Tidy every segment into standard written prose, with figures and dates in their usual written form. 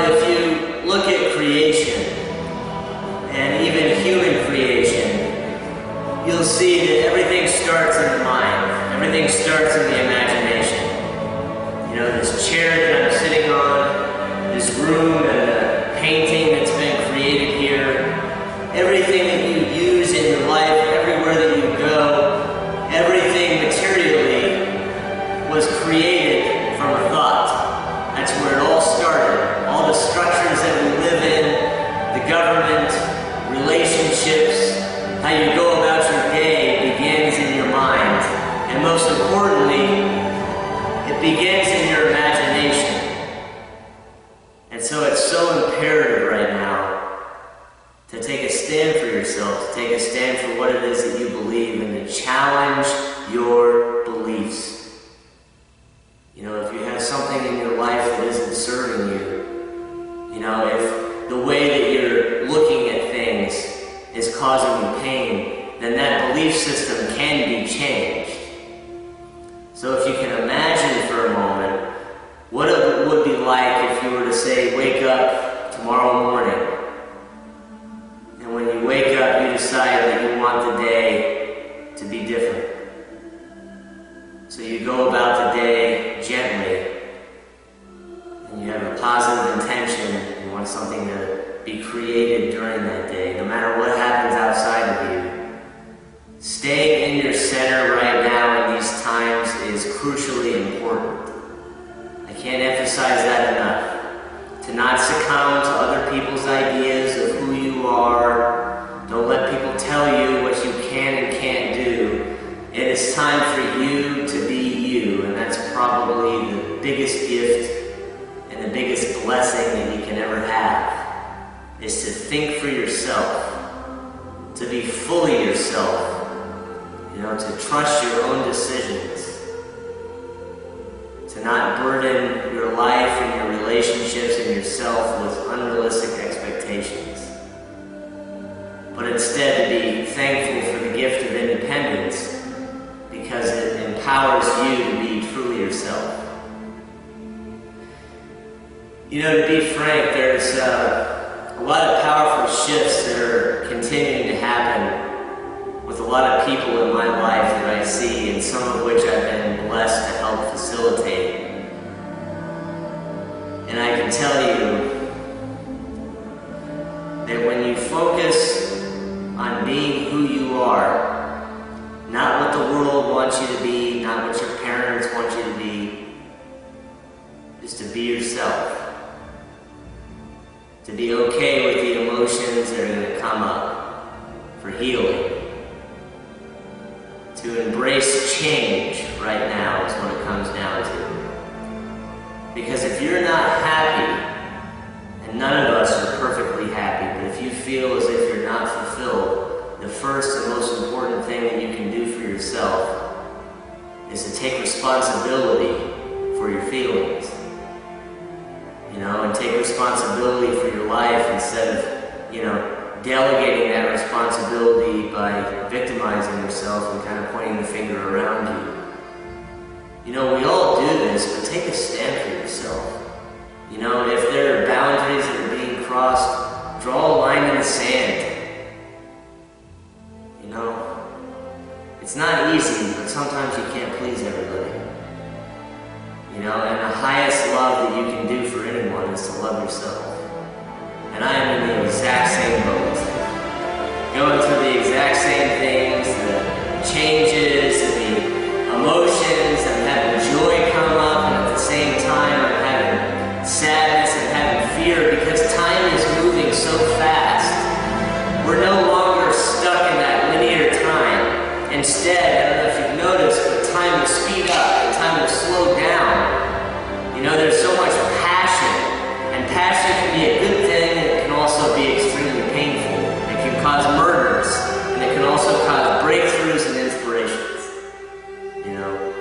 if you look at creation, and even human creation, you'll see that everything starts in the mind. Everything starts in the imagination. You know, this chair that I'm sitting on, this room and the painting that's been created here, everything that you use in your life, everywhere that you go, everything materially was created from a thought. That's where it all started. All the structures that we live in, the government, relationships, how you go about your day begins in your mind. And most importantly, it begins in your imagination. And so it's so imperative right now to take a stand for yourself, to take a stand for what it is that you believe, and to challenge your beliefs. You know, if you have something in your life that isn't serving you, you know, if the way that you're looking at things is causing you pain, then that belief system can be changed. So if you can imagine for a moment what it would be like if you were to say, wake up tomorrow morning, and when you wake up you decide that you want the day to be different. So you go about the day gently, and you have a positive intention. You want something to be created during that day, no matter what happens outside of you. Staying in your center right now in these times is crucially important. I can't emphasize that enough. To not succumb to other people's ideas of who you are. Don't let people tell you what you can and can't do. It is time for you to be you, and that's probably the biggest gift and the biggest blessing that you can ever have, is to think for yourself, to be fully yourself, you know, to trust your own decisions, to not burden your life and your relationships and yourself with unrealistic expectations, but instead to be thankful for the gift of independence, because it empowers you to be truly yourself. You know, to be frank, there's a lot of powerful shifts that are continuing to happen with a lot of people in my life that I see, and some of which I've been blessed to help facilitate. And I can tell you that when you focus on being who you are, not what the world wants you to be, not what your parents want you to be, just to be yourself. To be okay with the emotions that are going to come up for healing. To embrace change right now is what it comes down to. Because if you're not happy, and none of us are perfectly happy, but if you feel as if you're not fulfilled, the first and most important thing that you can do for yourself is to take responsibility for your feelings. You know, and take responsibility for your life instead of, you know, delegating that responsibility by victimizing yourself and kind of pointing the finger around you. You know, we all do this, but take a stand for yourself. You know, if there are boundaries that are being crossed, draw a line in the sand. You know, it's not easy, but sometimes you can't please everybody. You know, and the highest love that you can do for anyone is to love yourself. And I am in the exact same boat. Going through the exact same things, the changes and the emotions. I'm having joy come up, and at the same time I'm having sadness and having fear, because time is moving so fast. We're no longer stuck in that linear time. Instead, I don't know if you've noticed, but time will speed up and time will slow down. You know, there's so much passion, and passion can be a good thing, and it can also be extremely painful. It can cause murders, and it can also cause breakthroughs and inspirations. You know,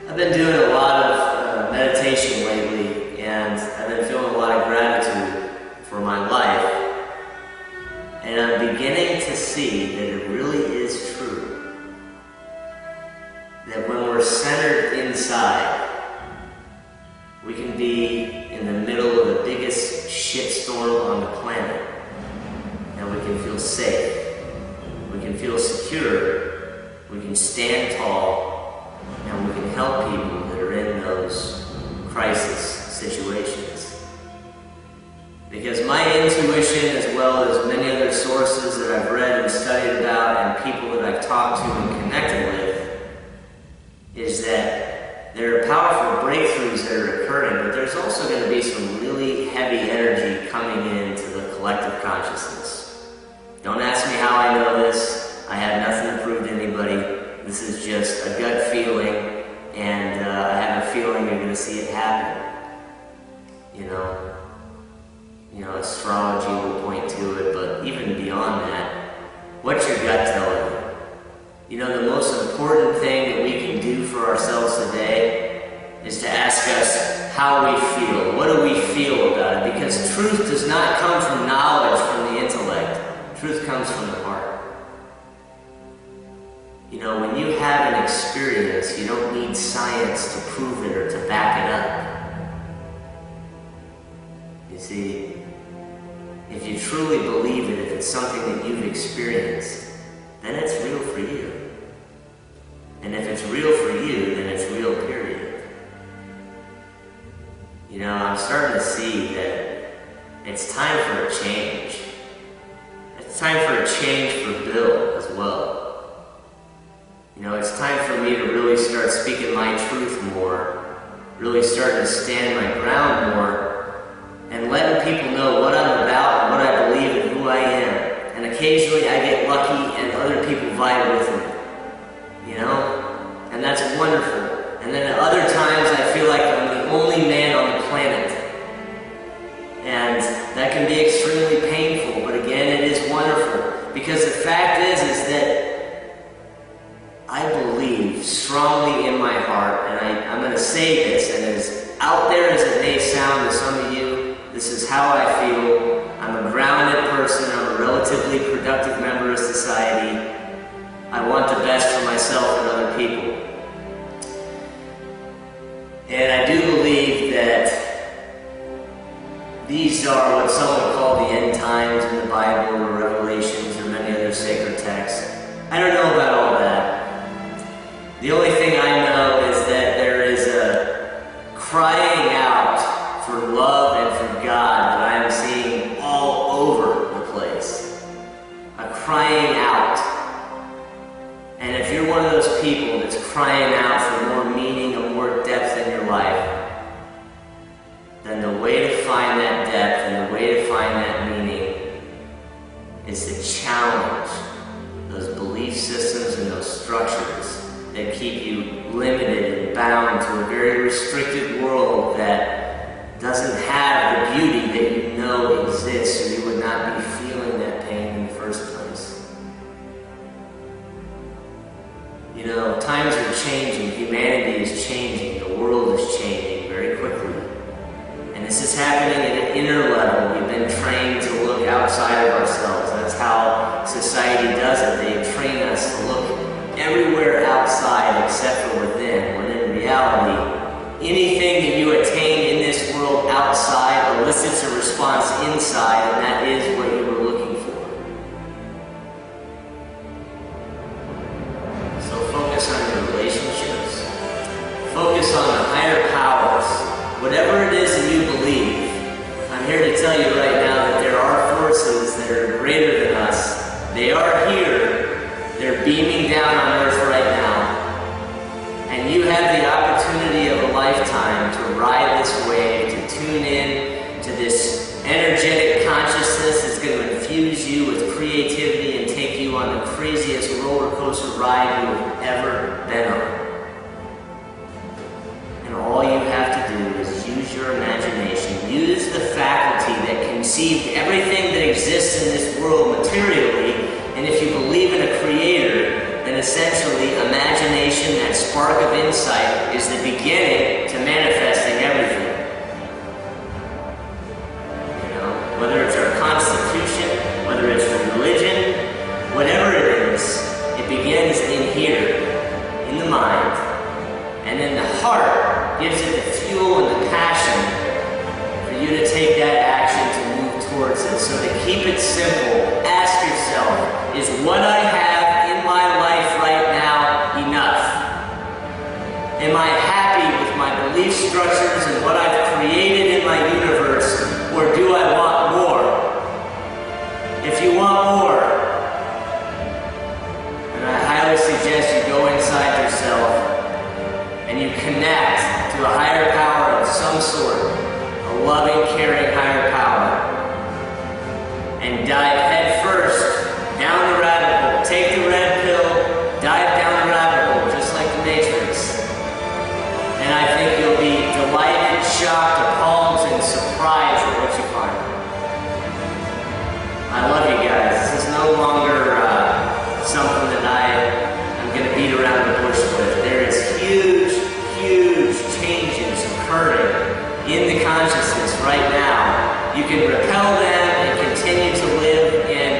I've been doing a lot of meditation lately, and I've been feeling a lot of gratitude for my life, and I'm beginning to see that it really is true, that when we're centered inside, we can be in the middle shitstorm on the planet, and we can feel safe, we can feel secure, we can stand tall, and we can help people that are in those crisis situations. Because my intuition, as well as many other sources that I've read and studied about and people that I've talked to and connected with, is that there are powerful breakthroughs that are occurring, but there's also going to be some really heavy energy coming into the collective consciousness. Don't ask me how I know this. I have nothing to prove to anybody. This is just a gut feeling, and I have a feeling you're going to see it happen. You know, astrology will point to it, but even beyond that, what's your gut telling you? You know, the most important thing that we can do for ourselves today is to ask us how we feel. What do we feel about it? Because truth does not come from knowledge, from the intellect. Truth comes from the heart. You know, when you have an experience, you don't need science to prove it or to back it up. You see, if you truly believe it, if it's something that you've experienced, then it's real for you. And if it's real for you, then it's real, period. You know, I'm starting to see that it's time for a change. It's time for a change for Bill as well. You know, it's time for me to really start speaking my truth more, really starting to stand my ground more, and letting people know what I'm about and what I believe and who I am. And occasionally I get lucky and other people vibe with me, you know? And that's wonderful. And then at other times I feel like I'm the only man on the planet. And that can be extremely painful, but again, it is wonderful. Because the fact is that I believe strongly in my heart, and I'm going to say this, and as out there as it may sound to some of you, this is how I feel. I'm a grounded person. I'm a relatively productive member of society. I want the best for myself and other people. And I do believe that these are what some would call the end times in the Bible or Revelations or many other sacred texts. I don't know about all that. The only thing I know is that there is a crying out for love and for God that I am seeing all over the place. A crying out. And if you're one of those people that's crying out for more meaning and more depth in your life, then the way to find that depth and the way to find that meaning is to challenge those belief systems and those structures that keep you limited and bound to a very restricted world that doesn't have the beauty that you know exists, or you would not be feeling that pain in the first place. You know, times are changing, humanity is changing, the world is changing very quickly. And this is happening at an inner level. We've been trained to look outside of ourselves. That's how society does it. They train us to look everywhere outside except for within, when in reality, anything that you attain in this world outside elicits a response inside, and that is what you were looking for. So focus on your relationships. Focus on the higher powers. Whatever it is that you believe, I'm here to tell you right now that there are forces that are greater than us. They are here. They're beaming down on Earth right now. And you have the opportunity of a lifetime to ride this wave, to tune in to this energetic consciousness that's going to infuse you with creativity and take you on the craziest roller coaster ride you have ever been on. And all you have to do is use your imagination, use the faculty that conceived everything that exists in this world materially, and if you believe in a creator, then essentially imagination, that spark of insight, is the beginning to manifesting everything. You know, whether it's our constitution, whether it's religion, whatever it is, it begins in here, in the mind, and then the heart gives it the fuel and the passion for you to take that action to towards it. So to keep it simple, ask yourself, is what I have in my life right now enough? Am I happy with my belief structures and what I've created in my universe, or do I want more? If you want more, then I highly suggest you go inside yourself and you connect to a higher power of some sort, a loving, caring higher power, and dive head first down the rabbit hole. Take the red pill, dive down the rabbit hole, just like the Matrix. And I think you'll be delighted, shocked, appalled, and surprised at what you find. I love you guys. This is no longer something that I'm going to beat around the bush with. There is huge, huge changes occurring in the consciousness right now. You can repel them and continue to live in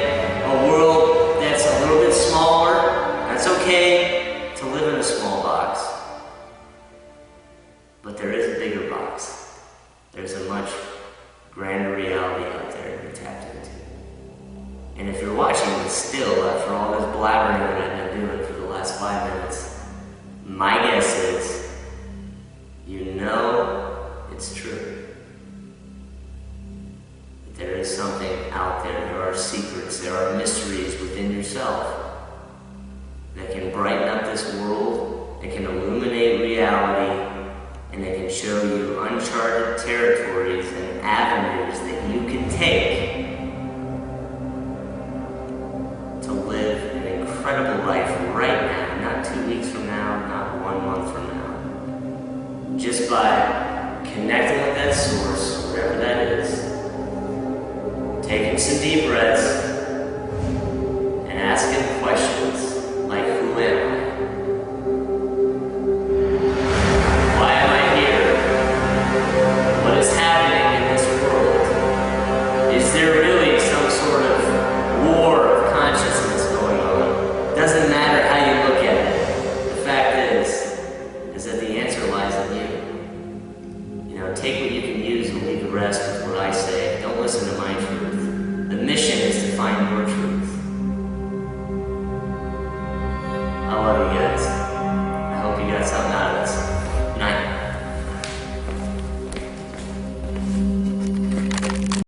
a world that's a little bit smaller. That's okay to live in a small box. But there is a bigger box. There's a much grander reality out there to be tapped into. And if you're watching this still, after all this blabbering that I've been doing for the last 5 minutes, my guess is you know it's true. That there is something out there. There are secrets. There are mysteries within yourself that can brighten up this world, that can illuminate reality, and that can show you uncharted territories and avenues that you can take to live an incredible life right now, not 2 weeks from now, not 1 month from now. Just by connecting with that source, whatever that is, taking some deep breaths, and asking questions like, who am I? Why am I here? What is happening in this world? Is there really some sort of war of consciousness going on? Doesn't matter how you look at it. The fact is that the answer lies in you. You know, take what you can use and leave the rest with what I say. Don't listen to my truth. The mission is to find your truth. I love you guys.